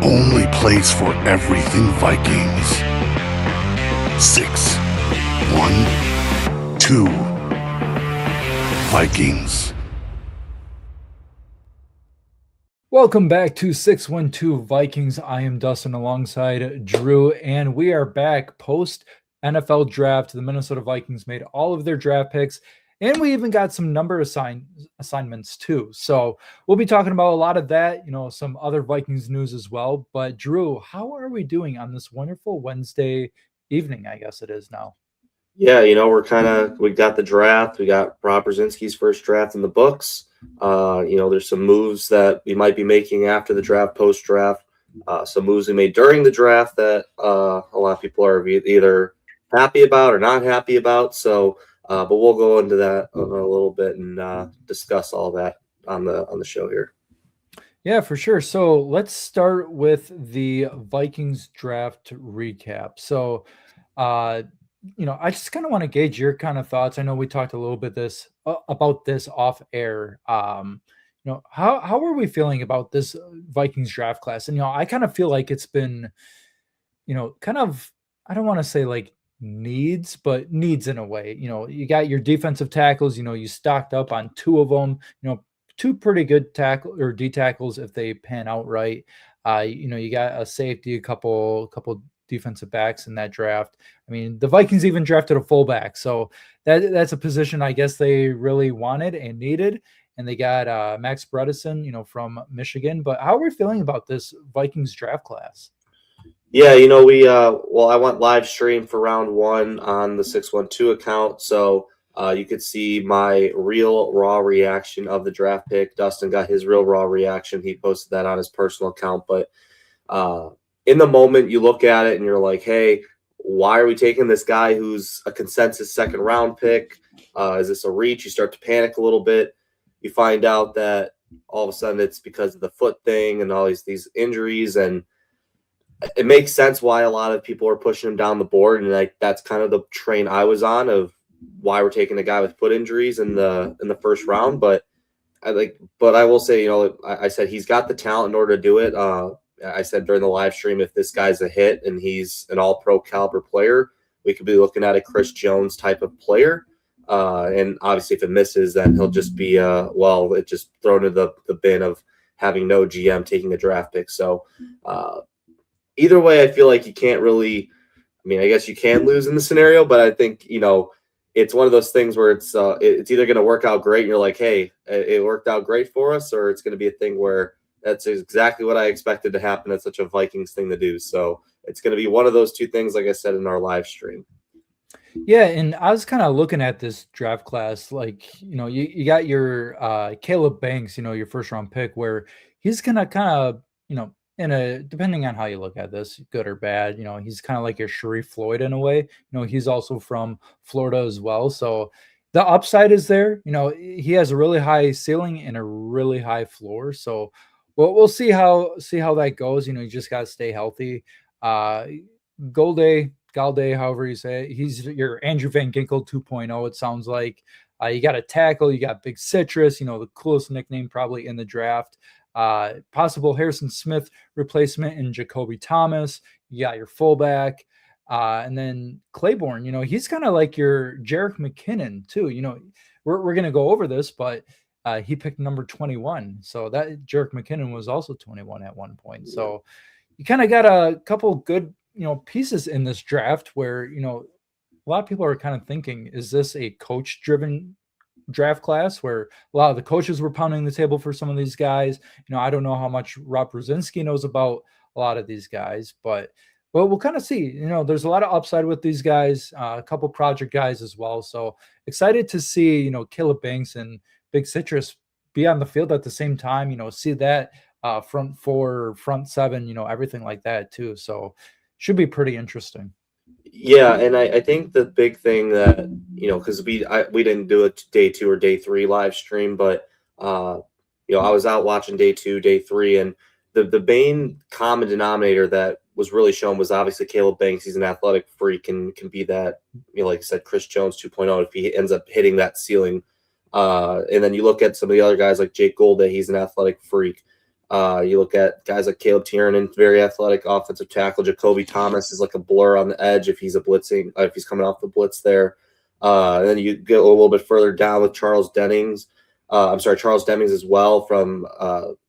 only place for everything Vikings. 6, 1, 2, Vikings. Welcome back to 612 Vikings. I am Dustin alongside Drew, and we are back post NFL draft. The Minnesota Vikings made all of their draft picks, and we even got some number assignments too. So we'll be talking about a lot of that, some other Vikings news as well. But Drew, how are we doing on this wonderful Wednesday evening? I guess it is now. Yeah, we got the draft. We got Rob Brzezinski's first draft in the books. There's some moves that we might be making after the draft, post-draft. Some moves we made during the draft that a lot of people are either happy about or not happy about. So, but we'll go into that in a little bit and discuss all that on the show here. Yeah, for sure. So let's start with the Vikings draft recap. So, I just kind of want to gauge your kind of thoughts. I know we talked a little bit about this off air. How are we feeling about this Vikings draft class? And I kind of feel like it's been, kind of, I don't want to say like needs, but needs in a way. You got your defensive tackles. You stocked up on two of them. Two pretty good tackle or D tackles if they pan out right. You got a safety, a couple defensive backs in that draft. I mean, the Vikings even drafted a fullback, so that's a position I guess they really wanted and needed. And they got Max Bredesen, from Michigan. But how are we feeling about this Vikings draft class? Yeah, I went live stream for round one on the 612 account, so you could see my real raw reaction of the draft pick. Dustin got his real raw reaction. He posted that on his personal account, but in the moment, you look at it and you're like, hey, why are we taking this guy who's a consensus second round pick? Is this a reach? You start to panic a little bit. You find out that all of a sudden it's because of the foot thing and all these injuries. And it makes sense why a lot of people are pushing him down the board. And that's kind of the train I was on of why we're taking a guy with foot injuries in the first round. But I will say, I said he's got the talent in order to do it. I said during the live stream, if this guy's a hit and he's an all-pro caliber player, we could be looking at a Chris Jones type of player. And obviously if it misses, then he'll just be, it just thrown into the bin of having no GM taking a draft pick. So either way, I feel like you can't really, I guess you can lose in the scenario, but I think, it's one of those things where it's either going to work out great and you're like, hey, it worked out great for us, or it's going to be a thing where that's exactly what I expected to happen. That's such a Vikings thing to do. So it's going to be one of those two things, like I said in our live stream. Yeah, and I was kind of looking at this draft class, like, you got your Caleb Banks, your first round pick, where he's going to kind of, depending on how you look at this, good or bad, he's kind of like your Sharif Floyd in a way. He's also from Florida as well. So the upside is there. He has a really high ceiling and a really high floor. So we'll see how that goes. You just got to stay healthy. Galde, however you say it, he's your Andrew Van Ginkel 2.0, it sounds like. You got a tackle, you got Big Citrus, the coolest nickname probably in the draft. Possible Harrison Smith replacement in Jacoby Thomas. You got your fullback. And then Claiborne, he's kind of like your Jerick McKinnon too. We're going to go over this, but he picked number 21. So that Jerick McKinnon was also 21 at one point. So you kind of got a couple good, pieces in this draft where, a lot of people are kind of thinking, is this a coach driven draft class where a lot of the coaches were pounding the table for some of these guys? I don't know how much Rob Brzezinski knows about a lot of these guys, but we'll kind of see. There's a lot of upside with these guys, a couple project guys as well. So excited to see, Caleb Banks and Big Citrus be on the field at the same time, see that front four, front seven, everything like that too. So should be pretty interesting. Yeah, and I think the big thing that, because we didn't do a day 2 or day 3 live stream, but I was out watching day 2, day 3, and the main common denominator that was really shown was obviously Caleb Banks. He's an athletic freak and can be that, like I said, Chris Jones 2.0 if he ends up hitting that ceiling. And then you look at some of the other guys like Jake Golda, he's an athletic freak. You look at guys like Caleb Tiernan, very athletic offensive tackle. Jacoby Thomas is like a blur on the edge if he's if he's coming off the blitz there. And then you get a little bit further down with Charles Dennings as well from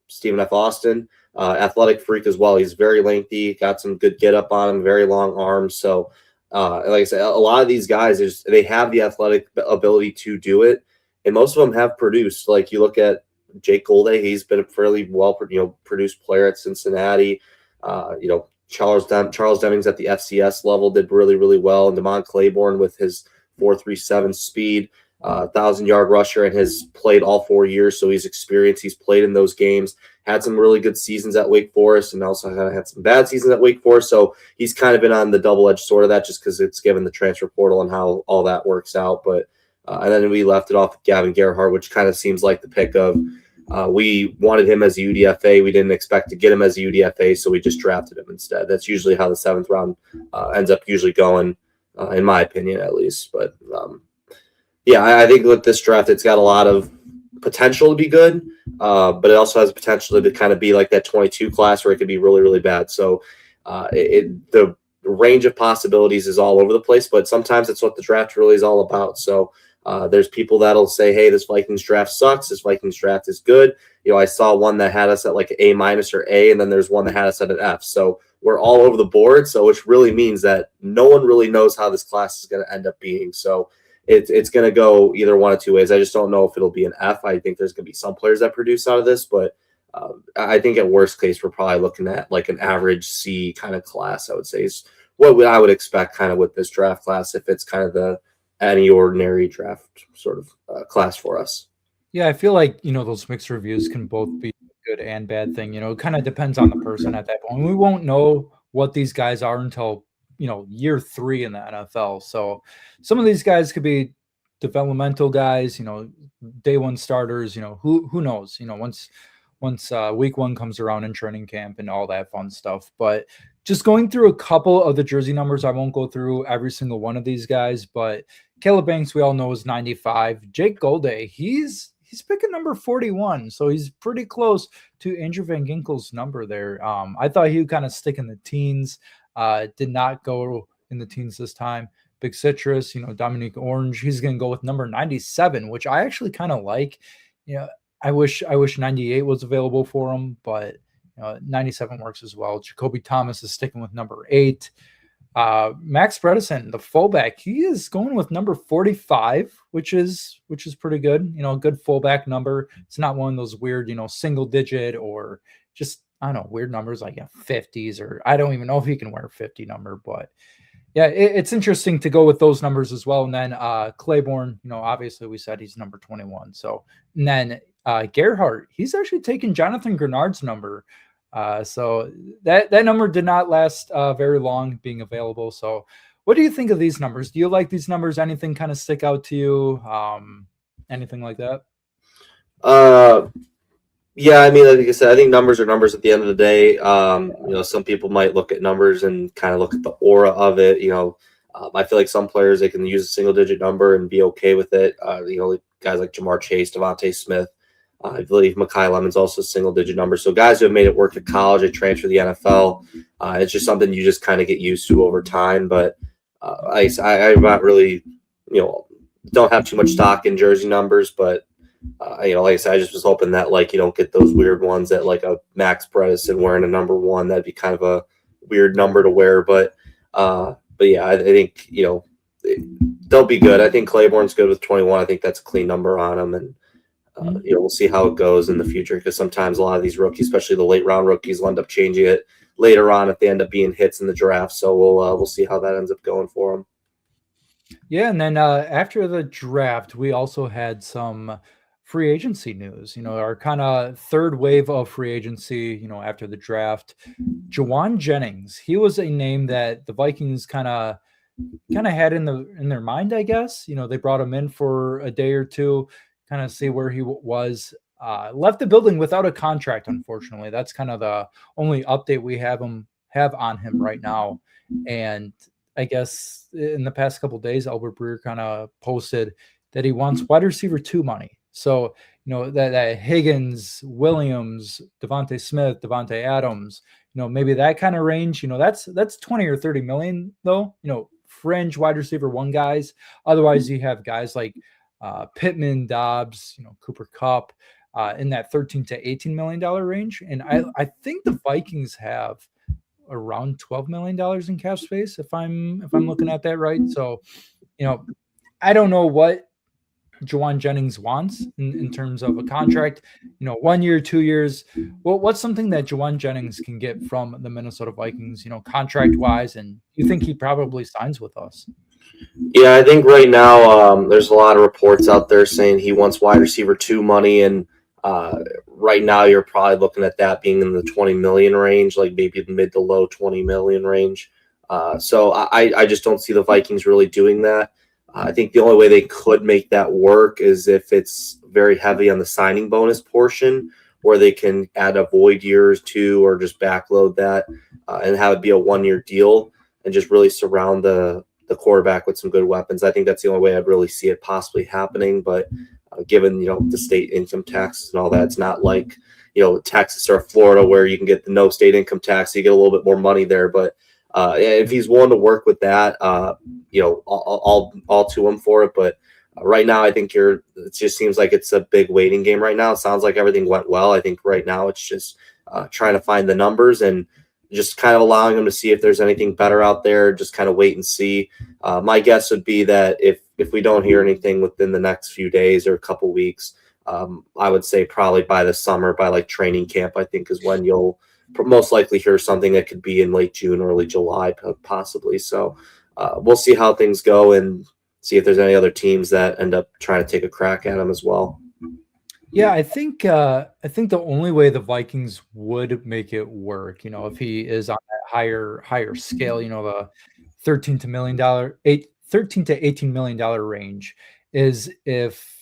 Stephen F. Austin. Athletic freak as well. He's very lengthy, got some good get up on him, very long arms. So, like I said, a lot of these guys, they have the athletic ability to do it, and most of them have produced. Like you look at Jake Golday, he's been a fairly well, produced player at Cincinnati. Charles Demings at the FCS level did really, really well, and Damon Claiborne with his 4.37 speed. 1,000-yard rusher, and has played all 4 years, so he's experienced. He's played in those games, had some really good seasons at Wake Forest, and also had some bad seasons at Wake Forest. So he's kind of been on the double-edged sword of that, just because it's given the transfer portal and how all that works out. But and then we left it off with Gavin Gerhardt, which kind of seems like the pick of we wanted him as a UDFA. We didn't expect to get him as a UDFA, so we just drafted him instead. That's usually how the 7th round ends up usually going, in my opinion, at least. But yeah, I think with this draft, it's got a lot of potential to be good, but it also has potential to kind of be like that 22 class where it could be really, really bad. So the range of possibilities is all over the place, but sometimes that's what the draft really is all about. So there's people that'll say, hey, this Vikings draft sucks. This Vikings draft is good. I saw one that had us at like A- or A, and then there's one that had us at an F. So we're all over the board. So which really means that no one really knows how this class is going to end up being. So it's going to go either one of two ways. I just don't know if it'll be an F. I think there's going to be some players that produce out of this, but I think at worst case, we're probably looking at like an average C kind of class, I would say, is what I would expect kind of with this draft class, if it's kind of any ordinary draft sort of class for us. Yeah, I feel like, those mixed reviews can both be a good and bad thing. It kind of depends on the person at that point. We won't know what these guys are until year 3 in the NFL. So some of these guys could be developmental guys, day one starters, who knows, once week 1 comes around in training camp and all that fun stuff. But just going through a couple of the jersey numbers, I won't go through every single one of these guys, but Caleb Banks, we all know, is 95. Jake Golday, he's picking number 41. So he's pretty close to Andrew Van Ginkel's number there. I thought he would kind of stick in the teens. Did not go in the teens this time. Big Citrus, Dominique Orange, he's going to go with number 97, which I actually kind of like. I wish 98 was available for him, but 97 works as well. Jacoby Thomas is sticking with number 8. Max Bredesen, the fullback, he is going with number 45, which is pretty good. Good fullback number. It's not one of those weird, single digit or just, I don't know, weird numbers like 50s, or I don't even know if he can wear a 50 number, but yeah, it's interesting to go with those numbers as well. And then Claiborne, obviously we said he's number 21. So, and then Gerhardt, he's actually taken Jonathan Grenard's number. So that number did not last very long being available. So what do you think of these numbers? Do you like these numbers? Anything kind of stick out to you? Anything like that? Yeah, I mean, like I said, I think numbers are numbers at the end of the day. Some people might look at numbers and kind of look at the aura of it. I feel like some players, they can use a single digit number and be okay with it. Guys like Jamar Chase, Devontae Smith. I believe Mekhi Lemon's also a single digit number. So guys who have made it work at college, they transfer to the NFL. It's just something you just kind of get used to over time. But I'm not really, don't have too much stock in jersey numbers, but like I said, I just was hoping that you don't get those weird ones that like a Max Bredesen wearing a number 1. That'd be kind of a weird number to wear. But yeah, I think they'll be good. I think Claiborne's good with 21. I think that's a clean number on him, and we'll see how it goes in the future, because sometimes a lot of these rookies, especially the late round rookies, will end up changing it later on if they end up being hits in the draft. So we'll see how that ends up going for them. Yeah, and then after the draft, we also had some free agency news. Our kind of third wave of free agency. After the draft, Jawan Jennings. He was a name that the Vikings kind of had in their mind, I guess. They brought him in for a day or two, kind of see where he was. Left the building without a contract, unfortunately. That's kind of the only update we have on him right now. And I guess in the past couple of days, Albert Breer kind of posted that he wants wide receiver 2 money. So, that Higgins, Williams, Devontae Smith, Devontae Adams, maybe that kind of range, that's 20 or 30 million though, fringe wide receiver one guys. Otherwise you have guys like Pittman, Dobbs, Cooper Kupp, in that 13 to $18 million range. And I think the Vikings have around $12 million in cap space, if I'm looking at that right. So, I don't know what Juwan Jennings wants in terms of a contract, 1 year, 2 years. Well, what's something that Juwan Jennings can get from the Minnesota Vikings, contract wise? And you think he probably signs with us? Yeah, I think right now there's a lot of reports out there saying he wants wide receiver 2 money, and right now you're probably looking at that being in the 20 million range, like maybe the mid to low 20 million range. So I just don't see the Vikings really doing that. I think the only way they could make that work is if it's very heavy on the signing bonus portion, where they can add a void year or 2 or just backload that and have it be a 1-year deal and just really surround the quarterback with some good weapons. I think that's the only way I'd really see it possibly happening. But given, the state income taxes and all that, it's not like, Texas or Florida where you can get the no state income tax. So you get a little bit more money there. But if he's willing to work with that, all to him for it. But right now, I think it just seems like it's a big waiting game right now. It sounds like everything went well. I think right now it's just trying to find the numbers and just kind of allowing him to see if there's anything better out there. Just kind of wait and see. My guess would be that if we don't hear anything within the next few days or a couple weeks, I would say probably by the summer, by like training camp, I think is when you'll most likely hear something that could be in late June, early July, possibly. So we'll see how things go and see if there's any other teams that end up trying to take a crack at him as well. Yeah, I think the only way the Vikings would make it work, if he is on that higher scale, the $13 to $18 million range, is if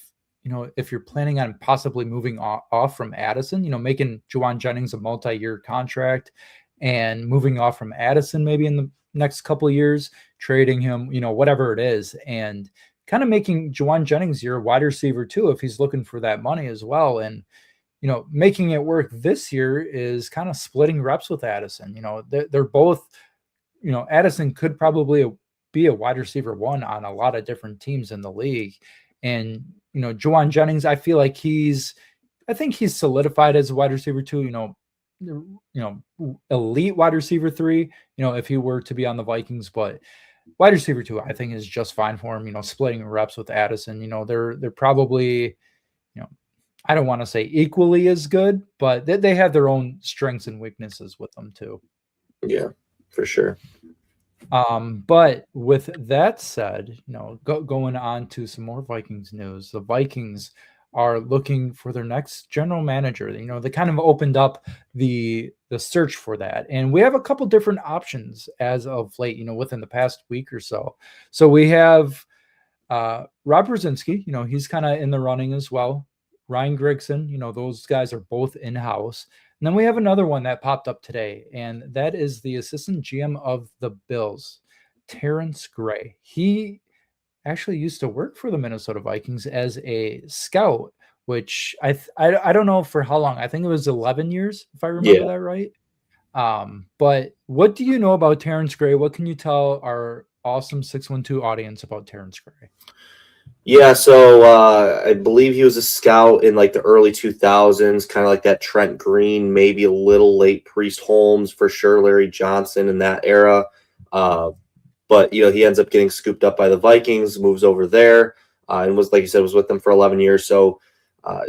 you're planning on possibly moving off from Addison, making Juwan Jennings a multi-year contract and moving off from Addison maybe in the next couple of years, trading him, whatever it is, and kind of making Juwan Jennings your wide receiver too, if he's looking for that money as well. And, making it work this year is kind of splitting reps with Addison. They're both, Addison could probably be a wide receiver 1 on a lot of different teams in the league. And, Juwan Jennings, I feel like I think he's solidified as a wide receiver 2, elite wide receiver 3, if he were to be on the Vikings. But wide receiver 2, I think, is just fine for him, splitting reps with Addison. They're probably, I don't want to say equally as good, but they have their own strengths and weaknesses with them too. Yeah, for sure. But with that said, going on to some more Vikings news, the Vikings are looking for their next general manager. They kind of opened up the search for that, and we have a couple different options as of late, within the past week or so. So we have Rob Brzezinski, he's kind of in the running as well. Ryan Grigson, those guys are both in-house. And then we have another one that popped up today, and that is the assistant GM of the Bills, Terrence Gray. He actually used to work for the Minnesota Vikings as a scout, which I don't know for how long. I think it was 11 years, if I remember that right. But what do you know about Terrence Gray? What can you tell our awesome 612 audience about Terrence Gray? Yeah, so I believe he was a scout in like the early 2000s, kind of like that Trent Green, maybe a little late Priest Holmes, for sure Larry Johnson in that era. But, he ends up getting scooped up by the Vikings, moves over there, and was, like you said, was with them for 11 years. So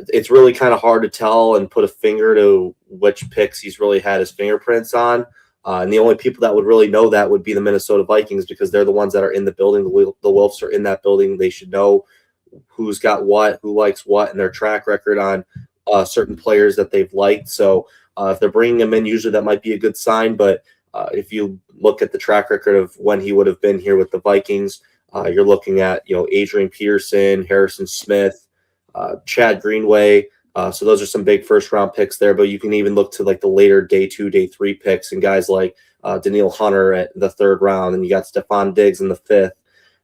it's really kind of hard to tell and put a finger to which picks he's really had his fingerprints on. And the only people that would really know that would be the Minnesota Vikings, because they're the ones that are in the building. The Wolves are in that building. They should know who's got what, who likes what, and their track record on certain players that they've liked. So if they're bringing him in, usually that might be a good sign. But if you look at the track record of when he would have been here with the Vikings, you're looking at, Adrian Peterson, Harrison Smith, Chad Greenway. So those are some big first-round picks there, but you can even look to like the later day 2, day 3 picks and guys like Daniil Hunter at the 3rd round, and you got Stephon Diggs in the 5th.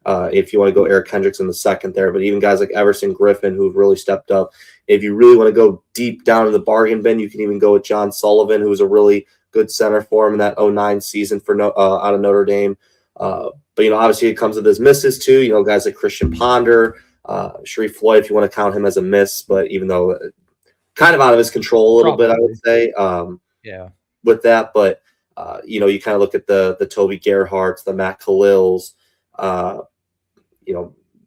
if you want to go Eric Kendricks in the second there, but even guys like Everson Griffin who've really stepped up. If you really want to go deep down in the bargain bin, you can even go with John Sullivan, who was a really good center for him in that 09 season for out of Notre Dame. But, obviously it comes with his misses too. Guys like Christian Ponder, Sharif Floyd, if you want to count him as a miss, but even though kind of out of his control a little bit, I would say. With that, but you kind of look at the Toby Gerhardts, the Matt Khalils,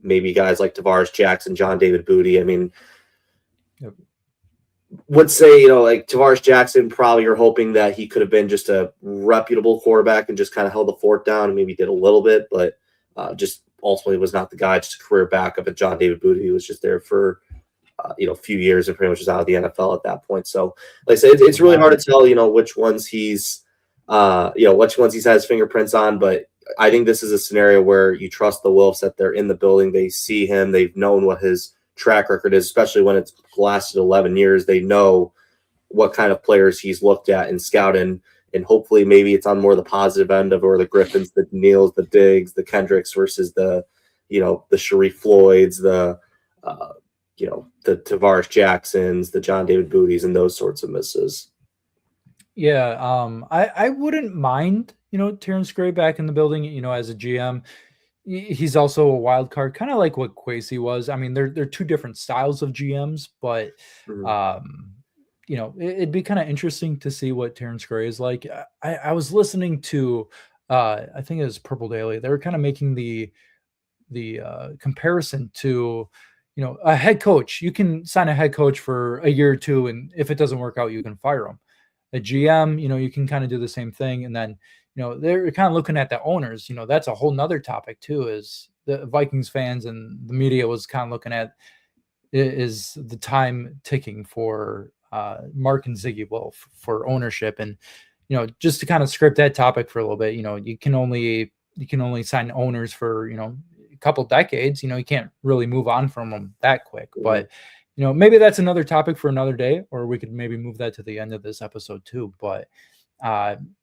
maybe guys like Tavares Jackson, John David Booty. I mean, would say, like Tavares Jackson, probably you're hoping that he could have been just a reputable quarterback and just kind of held the fort down and maybe did a little bit, but just ultimately was not the guy, just a career backup. At John David Booty, he was just there for a few years and pretty much was out of the NFL at that point. So like I said, it's really hard to tell, which ones he's which ones he's had his fingerprints on, but I think this is a scenario where you trust the Wilfs that they're in the building. They see him. They've known what his track record is, especially when it's lasted 11 years. They know what kind of players he's looked at and scouted, and hopefully maybe it's on more the positive end of, or the Griffins, the Neals, the Diggs, the Kendricks versus the Sharif Floyds, the Tavares Jacksons, the John David Booties, and those sorts of misses. Yeah, I wouldn't mind, Terrence Gray back in the building, as a GM. He's also a wild card, kind of like what Kwesi was. I mean, they're two different styles of GMs, but it'd be kind of interesting to see what Terrence Gray is like. I was listening to, I think it was Purple Daily. They were kind of making the comparison to, a head coach. You can sign a head coach for a year or two, and if it doesn't work out, you can fire him. A GM, you can kind of do the same thing. And then, they're kind of looking at the owners. That's a whole nother topic too, is the Vikings fans and the media was kind of looking at, is the time ticking for Mark and Ziggy Wolf for ownership. And, just to kind of script that topic for a little bit, you can only sign owners for, a couple decades. You can't really move on from them that quick, but maybe that's another topic for another day, or we could maybe move that to the end of this episode too. But,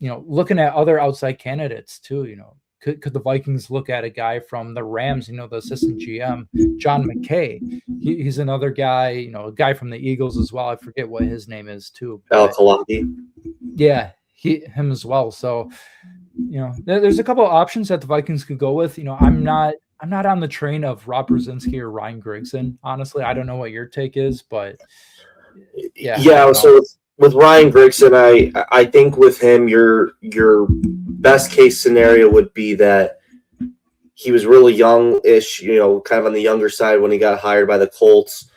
looking at other outside candidates too, could the Vikings look at a guy from the Rams, the assistant GM, John McKay? He's another guy, a guy from the Eagles as well. I forget what his name is too. Al-Khalidi. Yeah, him as well. So, there's a couple of options that the Vikings could go with. I'm not on the train of Rob Brzezinski or Ryan Grigson. Honestly, I don't know what your take is, but yeah. So with Ryan Grigson, I think with him, your best case scenario would be that he was really young-ish, kind of on the younger side when he got hired by the Colts.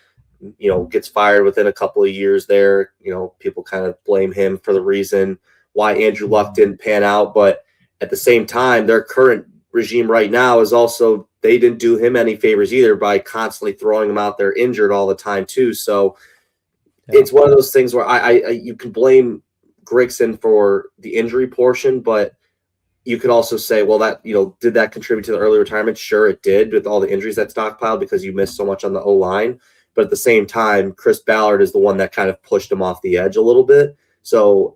Gets fired within a couple of years there. People kind of blame him for the reason why Andrew Luck didn't pan out, but at the same time, their current regime right now is also, they didn't do him any favors either by constantly throwing him out there injured all the time too. So it's one of those things where I you can blame Grigson for the injury portion, but you could also say, well, that, did that contribute to the early retirement? Sure, it did, with all the injuries that stockpiled because you missed so much on the O-line. But at the same time, Chris Ballard is the one that kind of pushed him off the edge a little bit. So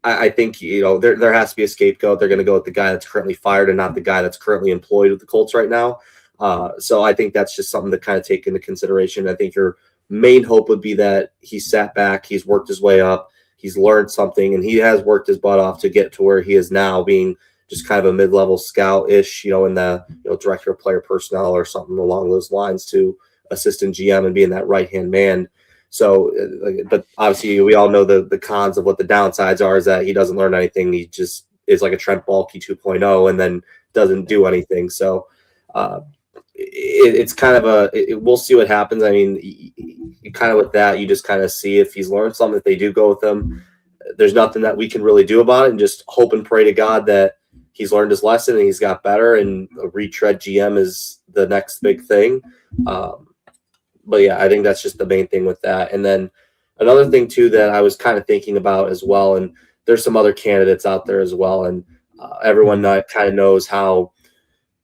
I think, there has to be a scapegoat. They're going to go with the guy that's currently fired and not the guy that's currently employed with the Colts right now. So I think that's just something to kind of take into consideration. I think your main hope would be that he sat back, he's worked his way up, he's learned something, and he has worked his butt off to get to where he is now, being just kind of a mid-level scout-ish, in the director of player personnel or something along those lines, to assistant GM and being that right-hand man. So, but obviously we all know the cons of what the downsides are, is that he doesn't learn anything. He just is like a Trent Baalke 2.0 and then doesn't do anything. So it's kind of we'll see what happens. I mean, you kind of with that, you just kind of see if he's learned something. If they do go with him, there's nothing that we can really do about it, and just hope and pray to God that he's learned his lesson and he's got better, and a retread GM is the next big thing. But yeah, I think that's just the main thing with that. And then another thing too that I was kind of thinking about as well, and there's some other candidates out there as well, and everyone kind of knows how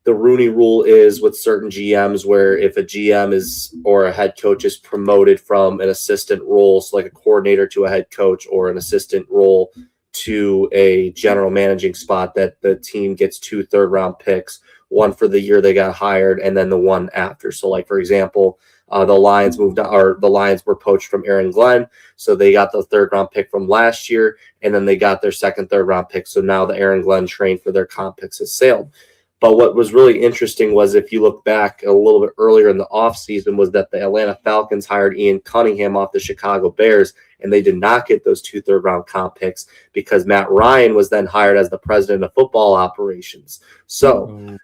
the Rooney Rule is with certain GMs, where if a GM is, or a head coach is promoted from an assistant role, so like a coordinator to a head coach, or an assistant role to a general managing spot, that the team gets 2 third-round picks, one for the year they got hired, and then the one after. So, like, for example, the Lions were poached from Aaron Glenn, so they got the 3rd round pick from last year, and then they got their 2nd, 3rd round pick. So now the Aaron Glenn train for their comp picks has sailed. But what was really interesting was, if you look back a little bit earlier in the offseason, was that the Atlanta Falcons hired Ian Cunningham off the Chicago Bears, and they did not get those 2 third-round comp picks because Matt Ryan was then hired as the president of football operations. So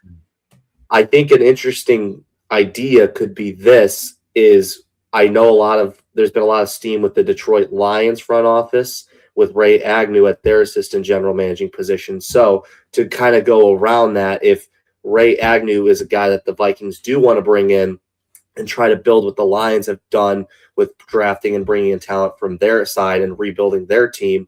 I think an interesting idea could be this is, I know there's been a lot of steam with the Detroit Lions front office with Ray Agnew at their assistant general managing position. So to kind of go around that, if Ray Agnew is a guy that the Vikings do want to bring in and try to build what the Lions have done with drafting and bringing in talent from their side and rebuilding their team,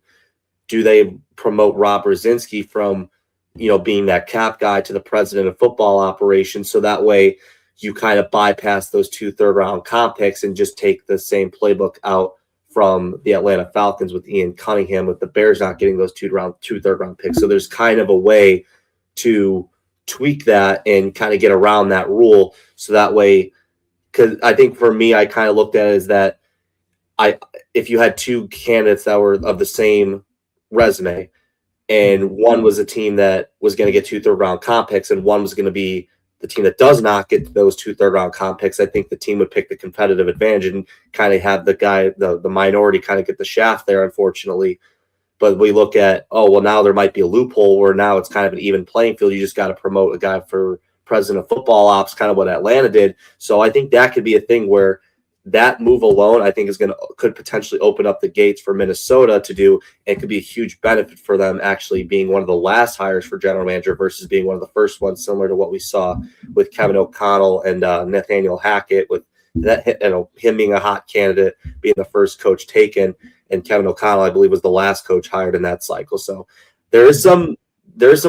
do they promote Rob Brzezinski from, being that cap guy to the president of football operations? So that way you kind of bypass those 2 third-round comp picks and just take the same playbook out from the Atlanta Falcons with Ian Cunningham, with the Bears not getting those 2 third-round picks. So there's kind of a way to tweak that and kind of get around that rule. So that way, because I think for me, I kind of looked at it as that if you had 2 candidates that were of the same resume, and one was a team that was going to get 2 third-round comp picks, and one was going to be the team that does not get those 2 third-round comp picks, I think the team would pick the competitive advantage and kind of have the minority kind of get the shaft there, unfortunately. But we look at, now there might be a loophole where now it's kind of an even playing field. You just got to promote a guy for president of football ops, kind of what Atlanta did. So I think that could be a thing where that move alone, I think, could potentially open up the gates for Minnesota to do, and could be a huge benefit for them actually being one of the last hires for general manager versus being one of the first ones, similar to what we saw with Kevin O'Connell and Nathaniel Hackett, with that, him being a hot candidate, being the first coach taken, and Kevin O'Connell, I believe, was the last coach hired in that cycle. So there is some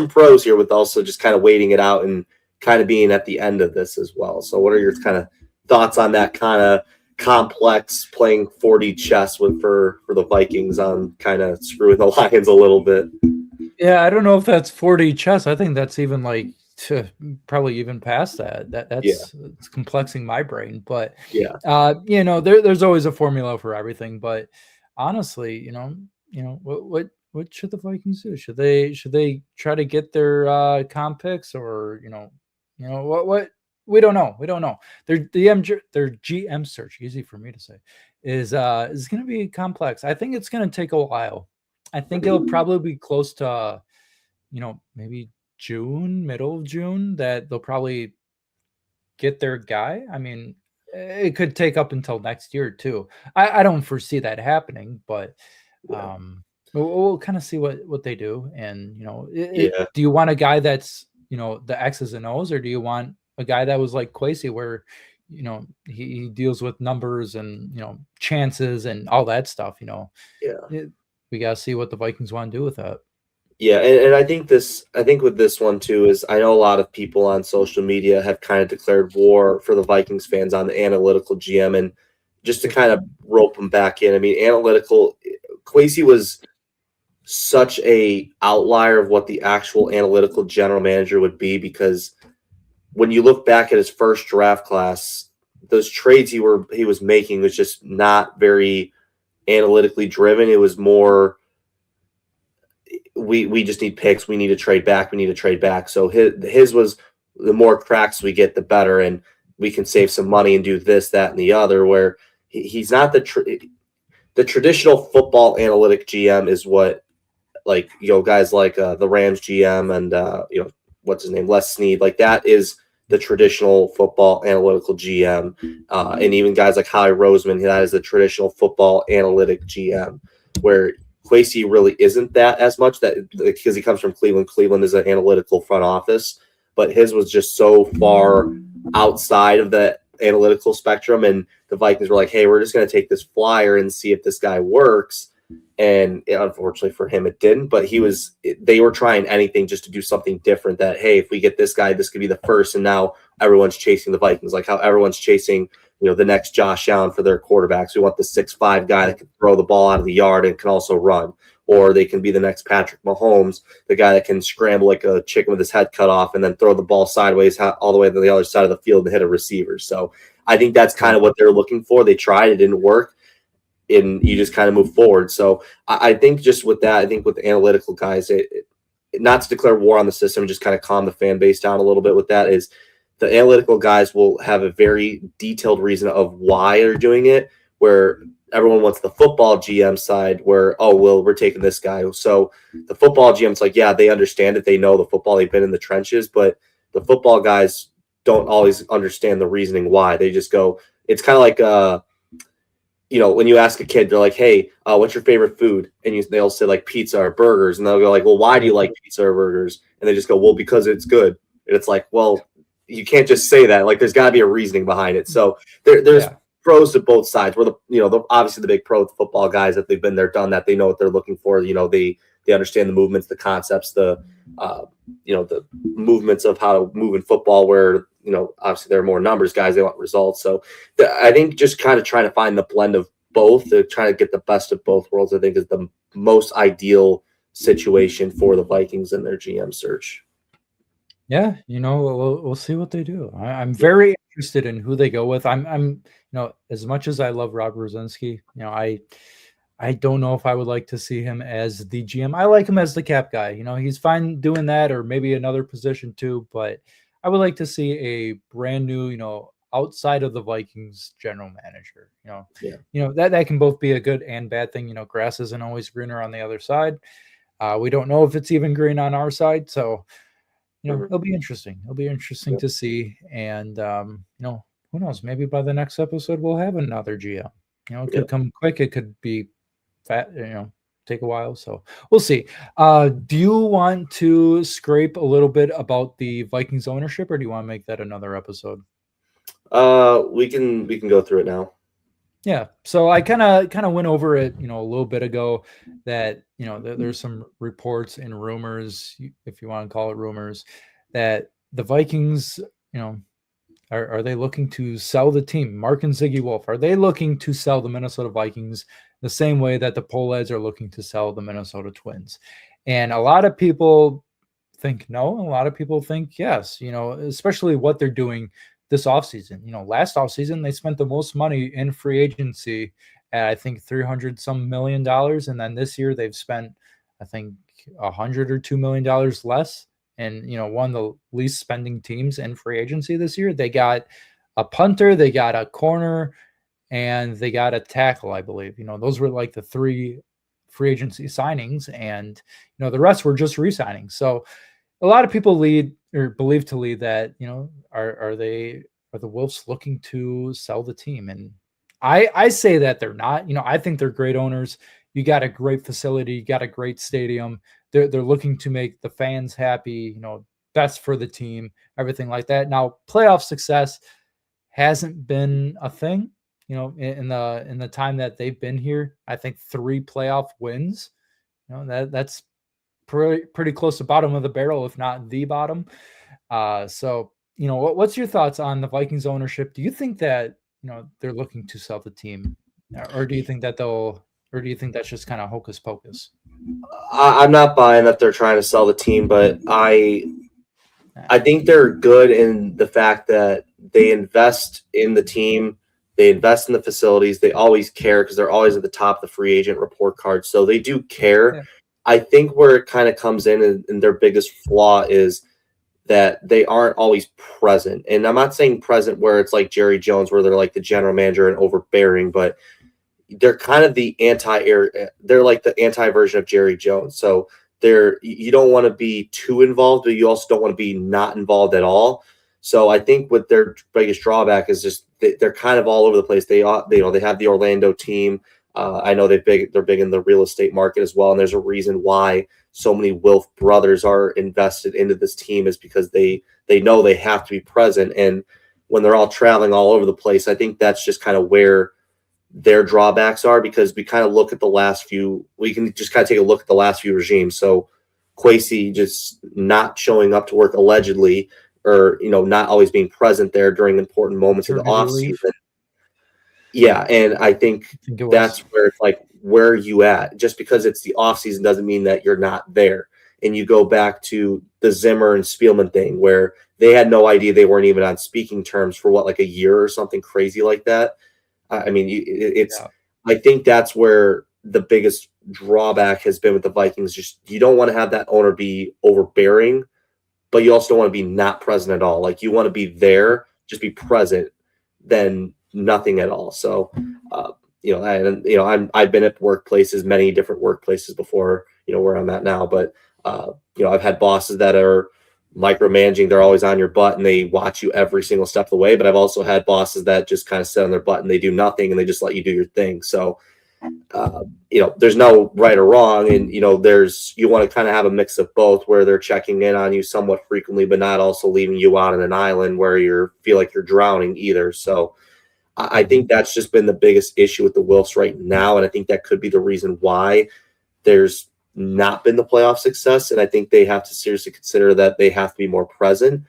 pros here with also just kind of waiting it out and kind of being at the end of this as well. So what are your kind of thoughts on that kind of complex playing 4D chess for the Vikings on kind of screwing the Lions a little bit? Yeah, I don't know if that's 4D chess. I think that's even probably even past that. It's complexing my brain. But there's always a formula for everything. But honestly, what should the Vikings do? Should they try to get their comp picks, or what? We don't know. Their GM search, easy for me to say, is going to be complex. I think it's going to take a while. I think it'll probably be close to, maybe June, middle of June, that they'll probably get their guy. I mean, it could take up until next year too. I don't foresee that happening, but we'll kind of see what they do. And do you want a guy that's the X's and O's, or do you want a guy that was like Kwesi, where he deals with numbers and chances and all that stuff? We gotta see what the Vikings want to do with that. Yeah, and I think with this one too is, I know a lot of people on social media have kind of declared war for the Vikings fans on the analytical GM, and just to kind of rope them back in. I mean, Kwesi was such a outlier of what the actual analytical general manager would be, because when you look back at his first draft class, those trades he was making was just not very analytically driven. It was more, we just need picks. We need to trade back. So his was, the more cracks we get, the better, and we can save some money and do this, that, and the other. Where he's not the traditional football analytic GM is what, guys like the Rams GM and what's his name, Les Snead, like that is the traditional football analytical GM, and even guys like Howie Roseman, that is the traditional football analytic GM, where Kwesi really isn't that as much, that because he comes from Cleveland. Cleveland is an analytical front office, but his was just so far outside of the analytical spectrum, and the Vikings were like, hey, we're just going to take this flyer and see if this guy works. And unfortunately for him, it didn't. But they were trying anything just to do something different. That, hey, if we get this guy, this could be the first. And now everyone's chasing the Vikings, like how everyone's chasing, the next Josh Allen for their quarterbacks. We want the 6'5" guy that can throw the ball out of the yard and can also run. or they can be the next Patrick Mahomes, the guy that can scramble like a chicken with his head cut off and then throw the ball sideways all the way to the other side of the field and hit a receiver. So I think that's kind of what they're looking for. They tried, it didn't work, and you just kind of move forward. So I think just with that, I think with the analytical guys, not to declare war on the system, just kind of calm the fan base down a little bit with that, is the analytical guys will have a very detailed reason of why they're doing it, where everyone wants the football GM side where, oh, well, we're taking this guy. So the football GM's like, yeah, they understand it. They know the football. They've been in the trenches, but the football guys don't always understand the reasoning why. They just go, it's kind of like, when you ask a kid, they're like, hey, what's your favorite food? And they'll say like pizza or burgers. And they'll go like, well, why do you like pizza or burgers? And they just go, well, because it's good. And it's like, well, you can't just say that. Like, there's got to be a reasoning behind it. So there's pros to both sides. We're obviously the big pro football guys, that they've been there, done that. They know what they're looking for. They understand the movements, the concepts, the movements of how to move in football, where, obviously there are more numbers guys. They want results. So I think just kind of trying to find the blend of both, to try to get the best of both worlds, I think is the most ideal situation for the Vikings in their GM search. Yeah, we'll see what they do. I'm very interested in who they go with. I'm as much as I love Rob Brzezinski, I don't know if I would like to see him as the GM. I like him as the cap guy. He's fine doing that, or maybe another position too. But I would like to see a brand new, outside of the Vikings general manager. That can both be a good and bad thing. Grass isn't always greener on the other side. We don't know if it's even green on our side, so. It'll be interesting. It'll be interesting to see. And, who knows? Maybe by the next episode, we'll have another GM. It could come quick. It could be fat, take a while. So we'll see. Do you want to scrape a little bit about the Vikings ownership, or do you want to make that another episode? We can go through it now. Yeah. So I kind of went over it, a little bit ago, that, there's some reports and rumors, if you want to call it rumors, that the Vikings, are they looking to sell the team? Mark and Ziggy Wolf, are they looking to sell the Minnesota Vikings the same way that the Pohlads are looking to sell the Minnesota Twins? And a lot of people think no. A lot of people think yes, especially what they're doing this offseason. Last offseason, they spent the most money in free agency at, I think, $300 some million. And then this year they've spent, I think, $100 or $2 million less. And, one of the least spending teams in free agency this year. They got a punter, they got a corner, and they got a tackle, I believe. Those were like the three free agency signings. And, the rest were just re-signings. So a lot of people believe that, are the Wolves looking to sell the team? And I say that they're not. I think they're great owners. You got a great facility, you got a great stadium. They're looking to make the fans happy, best for the team, everything like that. Now, playoff success hasn't been a thing, in the time that they've been here. I think 3 playoff wins. That's pretty close to bottom of the barrel, if not the bottom. So, what's your thoughts on the Vikings ownership? Do you think that, they're looking to sell the team, or do you think that's just kind of hocus pocus? I'm not buying that they're trying to sell the team, but I think they're good in the fact that they invest in the team. They invest in the facilities. They always care, because they're always at the top of the free agent report card. So they do care. Yeah. I think where it kind of comes in, and their biggest flaw is that they aren't always present. And I'm not saying present where it's like Jerry Jones, where they're like the general manager and overbearing, but they're kind of they're like the anti version of Jerry Jones. So you don't want to be too involved, but you also don't want to be not involved at all. So I think what their biggest drawback is just they're kind of all over the place. They have the Orlando team. I know they're big in the real estate market as well. And there's a reason why so many Wilf brothers are invested into this team, is because they know they have to be present. And when they're all traveling all over the place, I think that's just kind of where their drawbacks are, because we can just kind of take a look at the last few regimes. So Kwesi just not showing up to work allegedly, or, not always being present there during important moments of the offseason. Yeah, and I think that's where it's like, where are you at? Just because it's the offseason doesn't mean that you're not there. And you go back to the Zimmer and Spielman thing where they had no idea they weren't even on speaking terms for like a year or something crazy like that. I mean, it's. Yeah. I think that's where the biggest drawback has been with the Vikings. Just you don't want to have that owner be overbearing, but you also don't want to be not present at all. Like you want to be there, just be present, than nothing at all. So, I've been at workplaces, many different workplaces before, where I'm at now, but I've had bosses that are micromanaging. They're always on your butt and they watch you every single step of the way. But I've also had bosses that just kind of sit on their butt and they do nothing and they just let you do your thing. So, there's no right or wrong. And, you want to kind of have a mix of both where they're checking in on you somewhat frequently, but not also leaving you out on an island where you feel like you're drowning either. So I think that's just been the biggest issue with the Wilfs right now. And I think that could be the reason why there's not been the playoff success. And I think they have to seriously consider that they have to be more present.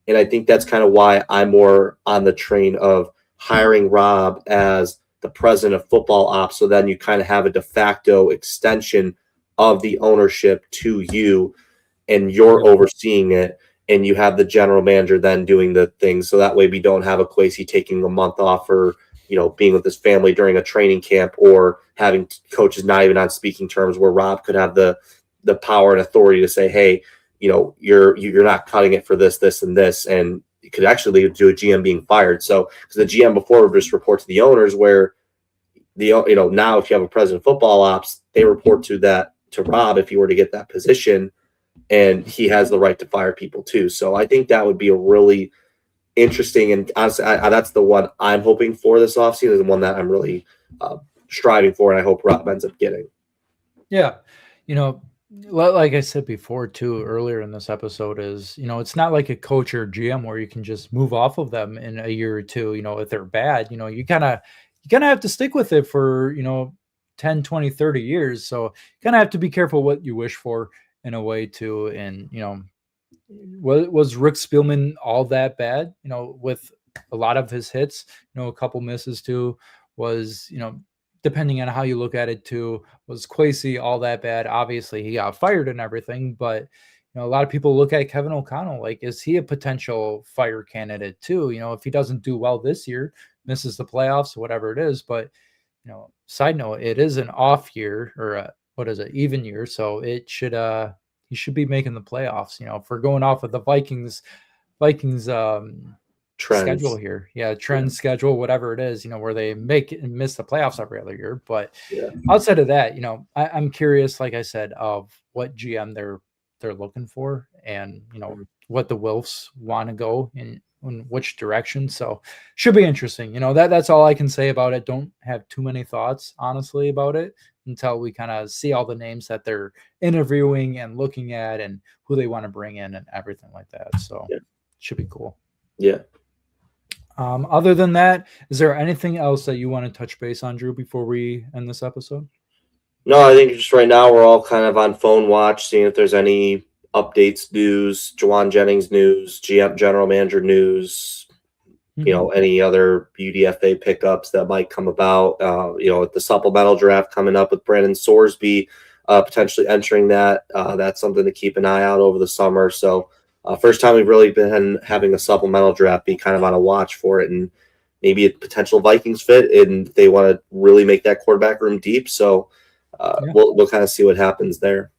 And I think that's kind of why I'm more on the train of hiring Rob as the president of football ops. So then you kind of have a de facto extension of the ownership to you and you're overseeing it. And you have the general manager then doing the things. So that way we don't have a Kwesi taking a month off or, being with his family during a training camp or having coaches not even on speaking terms where Rob could have the power and authority to say, hey, you're not cutting it for this, this, and this. And it could actually lead to a GM being fired. So because the GM before would just report to the owners where now if you have a president of football ops, they report to Rob if he were to get that position. And he has the right to fire people too. So I think that would be a really interesting, and honestly, that's the one I'm hoping for this offseason, is the one that I'm really striving for, and I hope Rob ends up getting. Yeah. Like I said before too, earlier in this episode is, it's not like a coach or GM where you can just move off of them in a year or two, if they're bad, you kind of have to stick with it for, 10, 20, 30 years. So you kind of have to be careful what you wish for in a way too. And, was Rick Spielman all that bad, with a lot of his hits, a couple misses too, was, depending on how you look at it too, was Kwesi all that bad? Obviously he got fired and everything, but a lot of people look at Kevin O'Connell, like, is he a potential fire candidate too? If he doesn't do well this year, misses the playoffs, whatever it is. But, side note, it is an off year or even year. So it should, he should be making the playoffs, if we're going off of the Vikings schedule here. Yeah. Schedule, whatever it is, where they miss the playoffs every other year. But outside of that, I'm curious, like I said, of what GM they're looking for and, what the Wilfs want to go in which direction. So should be interesting. That's all I can say about it. Don't have too many thoughts, honestly, about it until we kind of see all the names that they're interviewing and looking at and who they want to bring in and everything like that. So should be cool. Yeah. Other than that, is there anything else that you want to touch base on, Drew, before we end this episode? No, I think just right now we're all kind of on phone watch, seeing if there's any updates, news, Juwan Jennings news, GM general manager news, any other UDFA pickups that might come about, with the supplemental draft coming up with Brandon Sorsby potentially entering that. That's something to keep an eye out over the summer. So first time we've really been having a supplemental draft, be kind of on a watch for it, and maybe a potential Vikings fit, and they want to really make that quarterback room deep. So we'll kind of see what happens there.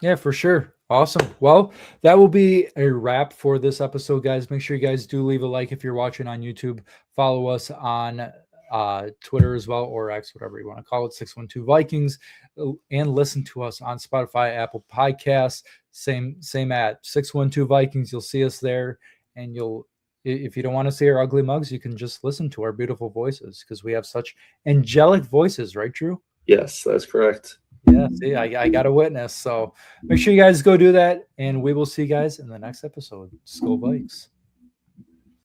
Yeah, for sure. Awesome. Well, that will be a wrap for this episode, guys. Make sure you guys do leave a like if you're watching on YouTube. Follow us on Twitter as well, or X, whatever you want to call it, 612 Vikings, and listen to us on Spotify, Apple Podcasts. Same at 612 Vikings. You'll see us there, and if you don't want to see our ugly mugs, you can just listen to our beautiful voices because we have such angelic voices, right, Drew? Yes, that's correct. Yeah, see, I got a witness. So make sure you guys go do that, and we will see you guys in the next episode. Skol Vikes.